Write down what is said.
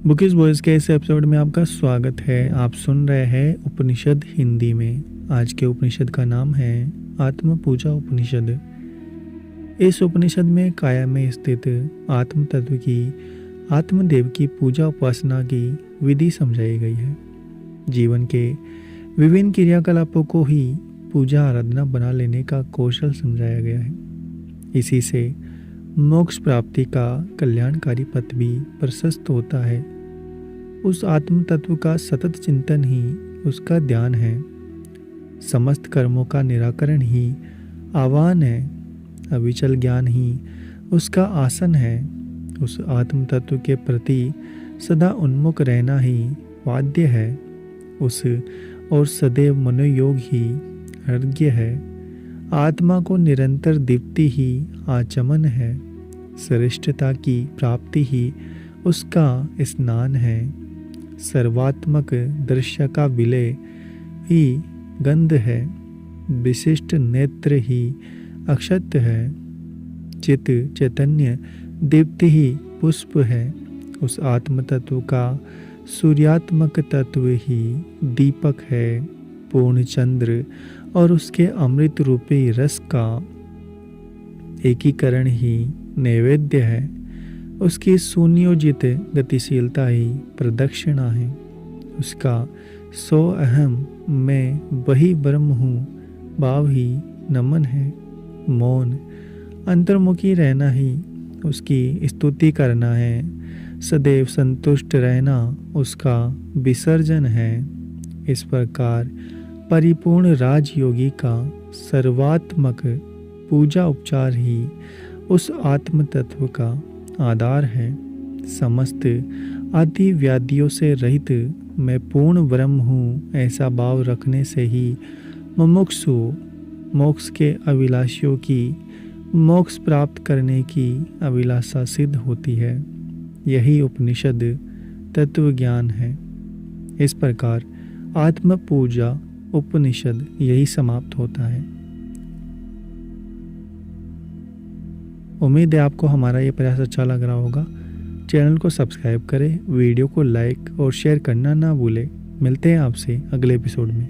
Bookish boys के इस episode में आपका स्वागत है। आप सुन रहे हैं उपनिषद हिंदी में। आज के उपनिषद का नाम है आत्म पूजा उपनिषद। इस उपनिषद में काया में स्थित आत्म तत्व की आत्मदेव की पूजा उपासना की विधि समझाई गई है। जीवन के विभिन्न क्रियाकलापों को ही पूजा आराधना बना लेने का कौशल समझाया गया है। इसी से मोक्ष प्राप्ति का कल्याणकारी पथ भी प्रशस्त होता है। उस आत्म तत्व का सतत चिंतन ही उसका ध्यान है। समस्त कर्मों का निराकरण ही आह्वान है। अविचल ज्ञान ही उसका आसन है। उस आत्म तत्व के प्रति सदा उन्मुख रहना ही वाद्य है। उस और सदैव मनोयोग ही अर्घ्य है। आत्मा को निरंतर दीप्ति ही आचमन है। श्रेष्ठता की प्राप्ति ही उसका स्नान है। सर्वात्मक दृश्य का विलय ही गंध है। विशिष्ट नेत्र ही अक्षत है। चित चैतन्य दीप्ति ही पुष्प है। उस आत्म तत्व का सूर्यात्मक तत्व ही दीपक है। पूर्ण चंद्र और उसके अमृत रूपी रस का एकीकरण ही नैवेद्य है। उसकी सुनियोजित गतिशीलता ही प्रदक्षिणा है। उसका सो अहम मैं वही ब्रह्म हूँ भाव ही नमन है। मौन अंतर्मुखी रहना ही उसकी स्तुति करना है। सदैव संतुष्ट रहना उसका विसर्जन है। इस प्रकार परिपूर्ण राजयोगी का सर्वात्मक पूजा उपचार ही उस आत्म तत्व का आधार है। समस्त आदि व्याधियों से रहित मैं पूर्ण ब्रह्म हूँ ऐसा भाव रखने से ही मुमुक्षु मोक्ष के अभिलाषियों की मोक्ष प्राप्त करने की अभिलाषा सिद्ध होती है। यही उपनिषद तत्व ज्ञान है। इस प्रकार आत्म पूजा उपनिषद यही समाप्त होता है। उम्मीद है आपको हमारा ये प्रयास अच्छा लग रहा होगा। चैनल को सब्सक्राइब करें, वीडियो को लाइक और शेयर करना ना भूलें। मिलते हैं आपसे अगले एपिसोड में।